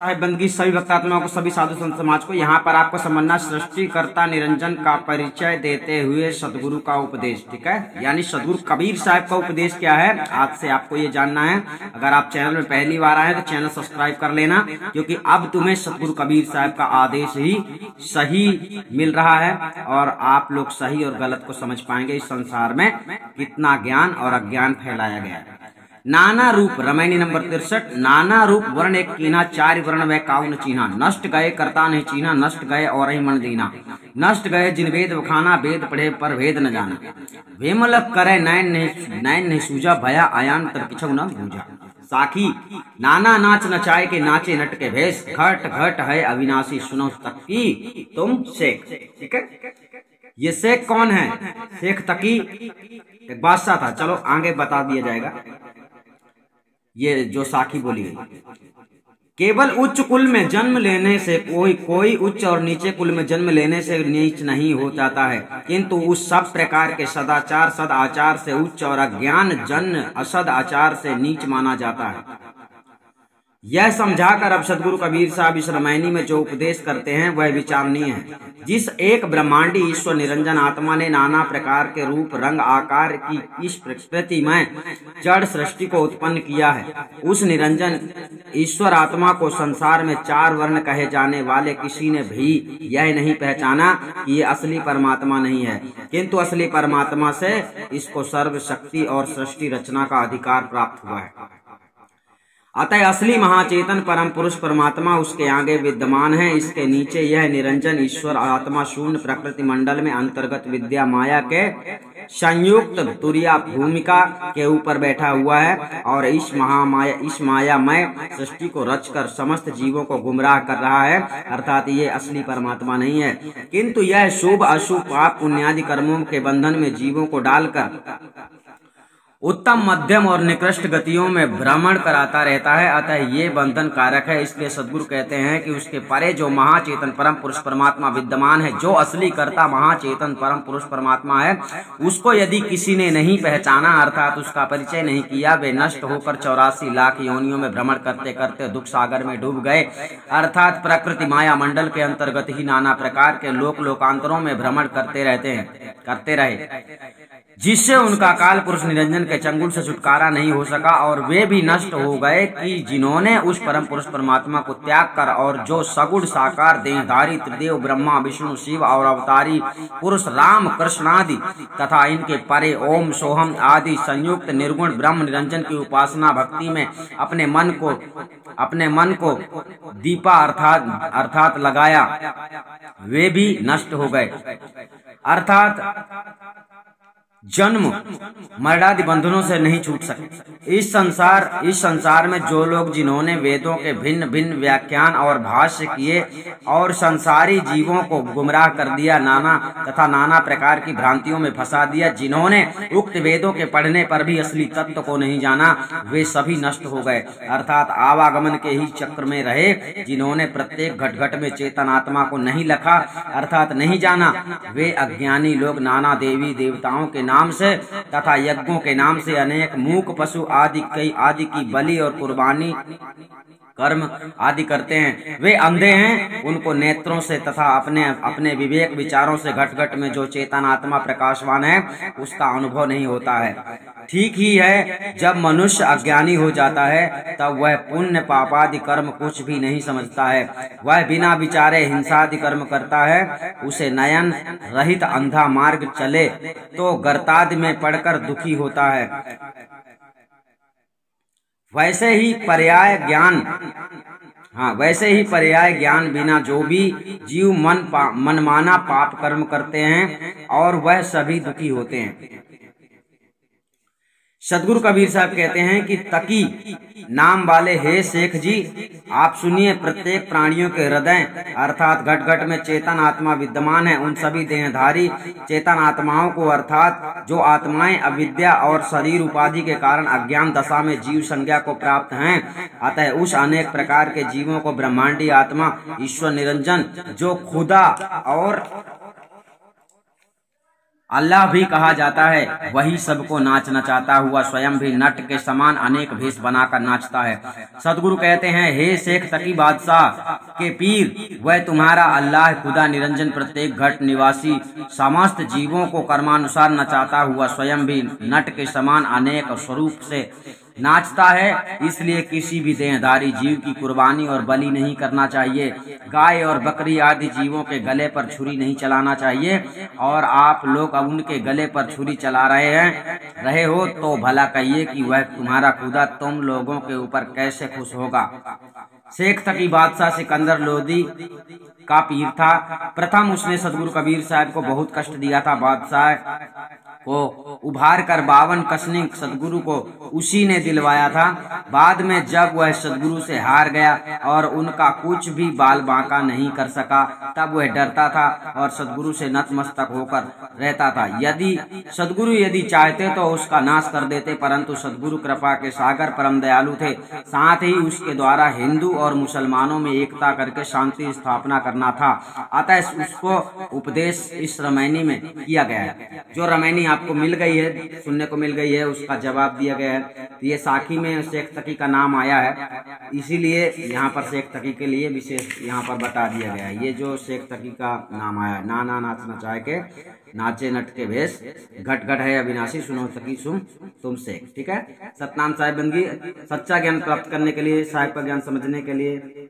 है बंदगी सभी भक्तात्माओं को, सभी साधु संत समाज को। यहाँ पर आपको समझना सृष्टिकर्ता निरंजन का परिचय देते हुए सदगुरु का उपदेश, ठीक है। यानी सदगुरु कबीर साहब का उपदेश क्या है, आज से आपको ये जानना है। अगर आप चैनल में पहली बार आए तो चैनल सब्सक्राइब कर लेना, क्योंकि अब तुम्हें सदगुरु कबीर साहब का आदेश ही सही मिल रहा है और आप लोग सही और गलत को समझ पाएंगे। इस संसार में कितना ज्ञान और अज्ञान फैलाया गया है। नाना रूप, रामायणी नंबर 63। नाना रूप वर्ण एक कीना, चार वर्ण वह काउ न चीन्हा। नष्ट गए करता नहीं चीन्हा, नष्ट गए और ही मन दीना। नष्ट गए जिन वेद बखाना, वेद पढ़े पर वेद न जाना। विमल करे नैन नहीं सूझा, भया आयान तर किछउ न बूझा। साखी नाना नाच नचाए के नाचे नट के भेष, घट घट है अविनाशी सुनो तक की तुम शेख, ठीक है। ये शेख कौन है? शेख तकी एक बादशाह था। चलो आगे बता दिया जाएगा। ये जो साखी बोली गई, केवल उच्च कुल में जन्म लेने से कोई उच्च और नीचे कुल में जन्म लेने से नीच नहीं हो जाता है, किंतु उस सब प्रकार के सदाचार सद आचार से उच्च और अज्ञान जन असद आचार से नीच माना जाता है। यह समझाकर अब सदगुरु कबीर साहब इस रामायणी में जो उपदेश करते हैं वह विचारणीय है। जिस एक ब्रह्मांडी ईश्वर निरंजन आत्मा ने नाना प्रकार के रूप रंग आकार की इस प्रकृति में जड़ सृष्टि को उत्पन्न किया है, उस निरंजन ईश्वर आत्मा को संसार में चार वर्ण कहे जाने वाले किसी ने भी यह नहीं पहचाना कि ये असली परमात्मा नहीं है, किंतु असली परमात्मा से इसको सर्वशक्ति और सृष्टि रचना का अधिकार प्राप्त हुआ है। अतः असली महाचेतन परम पुरुष परमात्मा उसके आगे विद्यमान है। इसके नीचे यह निरंजन ईश्वर आत्मा शून्य प्रकृति मंडल में अंतर्गत विद्या माया के संयुक्त तुरिया भूमिका के ऊपर बैठा हुआ है और इस मायामय सृष्टि को रचकर समस्त जीवों को गुमराह कर रहा है। अर्थात ये असली परमात्मा नहीं है, किंतु यह शुभ अशुभ पाप पुण्यादि कर्मों के बंधन में जीवों को डालकर उत्तम मध्यम और निकृष्ट गतियों में भ्रमण कराता रहता है। अतः ये बंधन कारक है। इसलिए सदगुरु कहते हैं कि उसके परे जो महाचेतन परम पुरुष परमात्मा विद्यमान है, जो असली कर्ता महाचेतन परम पुरुष परमात्मा है, उसको यदि किसी ने नहीं पहचाना अर्थात उसका परिचय नहीं किया, वे नष्ट होकर 84 लाख योनियों में भ्रमण करते करते दुख सागर में डूब गए। अर्थात प्रकृति माया मंडल के अंतर्गत ही नाना प्रकार के लोकांतरों में भ्रमण करते रहे, जिससे उनका काल पुरुष निरंजन के चंगुल से छुटकारा नहीं हो सका और वे भी नष्ट हो गए कि जिन्होंने उस परम पुरुष परमात्मा को त्याग कर और जो सगुण साकार देहधारी त्रिदेव ब्रह्मा विष्णु शिव और अवतारी पुरुष राम कृष्ण आदि तथा इनके परे ओम सोहम आदि संयुक्त निर्गुण ब्रह्म निरंजन की उपासना भक्ति में अपने मन को दीपा अर्थात लगाया, वे भी नष्ट हो गए। अर्थात जन्म मरणादि बंधनों से नहीं छूट सकते। इस संसार में जो लोग जिन्होंने वेदों के भिन्न भिन्न व्याख्यान और भाष्य किए और संसारी जीवों को गुमराह कर दिया, नाना प्रकार की भ्रांतियों में फंसा दिया, जिन्होंने उक्त वेदों के पढ़ने पर भी असली तत्व को नहीं जाना, वे सभी नष्ट हो गए। अर्थात आवागमन के ही चक्र में रहे। जिन्होंने प्रत्येक घट घट में चेतन आत्मा को नहीं लखा अर्थात नहीं जाना, वे अज्ञानी लोग नाना देवी देवताओं के नाम से तथा यज्ञों के नाम से अनेक मूक पशु आदि की बलि और कुर्बानी कर्म आदि करते हैं। वे अंधे हैं, उनको नेत्रों से तथा अपने विवेक विचारों से घट घट में जो चेतन आत्मा प्रकाशवान है उसका अनुभव नहीं होता है। ठीक ही है, जब मनुष्य अज्ञानी हो जाता है तब वह पुण्य पापादि कर्म कुछ भी नहीं समझता है। वह बिना विचारे हिंसादि कर्म करता है। उसे नयन रहित अंधा मार्ग चले तो गर्तादि में पड़कर दुखी होता है। वैसे ही पर्याय ज्ञान बिना जो भी जीव मनमाना पाप कर्म करते हैं और वह सभी दुखी होते हैं। सदगुरु कबीर साहब कहते हैं कि तकी नाम वाले हे शेख जी, आप सुनिए, प्रत्येक प्राणियों के हृदय अर्थात घट घट में चेतन आत्मा विद्यमान है। उन सभी देहधारी चेतन आत्माओं को अर्थात जो आत्माएं अविद्या और शरीर उपाधि के कारण अज्ञान दशा में जीव संज्ञा को प्राप्त हैं, अतः उस अनेक प्रकार के जीवों को ब्रह्मांडी आत्मा ईश्वर निरंजन जो खुदा और अल्लाह भी कहा जाता है, वही सबको नाच नचाता हुआ स्वयं भी नट के समान अनेक भेष बनाकर नाचता है। सदगुरु कहते हैं, हे शेख तकी बादशाह के पीर, वह तुम्हारा अल्लाह खुदा निरंजन प्रत्येक घट निवासी समस्त जीवों को कर्मानुसार नचाता हुआ स्वयं भी नट के समान अनेक स्वरूप से नाचता है। इसलिए किसी भी देहधारी जीव की कुर्बानी और बलि नहीं करना चाहिए। गाय और बकरी आदि जीवों के गले पर छुरी नहीं चलाना चाहिए। और आप लोग अब उनके गले पर छुरी चला रहे हो तो भला कहिए कि वह तुम्हारा खुदा तुम लोगों के ऊपर कैसे खुश होगा। शेख तकी बादशाह सिकंदर लोदी का पीर था। प्रथम उसने सदगुरु कबीर साहब को बहुत कष्ट दिया था। बादशाह को उभार कर 52 कसने सदगुरु को उसी ने दिलवाया था। बाद में जब वह सदगुरु से हार गया और उनका कुछ भी बाल बांका नहीं कर सका, तब वह डरता था और सदगुरु से नतमस्तक होकर रहता था। सदगुरु यदि चाहते तो उसका नाश कर देते, परंतु सदगुरु कृपा के सागर परम दयालु थे। साथ ही उसके द्वारा हिंदू और मुसलमानों में एकता करके शांति स्थापना करना था। अतः उसको उपदेश इस रामायणी में किया गया है। जो रामायणी आपको मिल गई है, सुनने को मिल गई है, उसका जवाब दिया गया है। तो ये साखी में शेख तकी का नाम आया है, इसीलिए यहाँ पर शेख तकी के लिए विशेष यहाँ पर बता दिया गया है। ये जो शेख तकी का नाम आया है, नाना नाच नचाए के नाचे नट के भेष, घट घट है अविनाशी, सुनो तकी सुन तुम शेख। ठीक है, सतनाम साहिब बंदगी, सच्चा ज्ञान प्राप्त करने के लिए, साहिब का ज्ञान समझने के लिए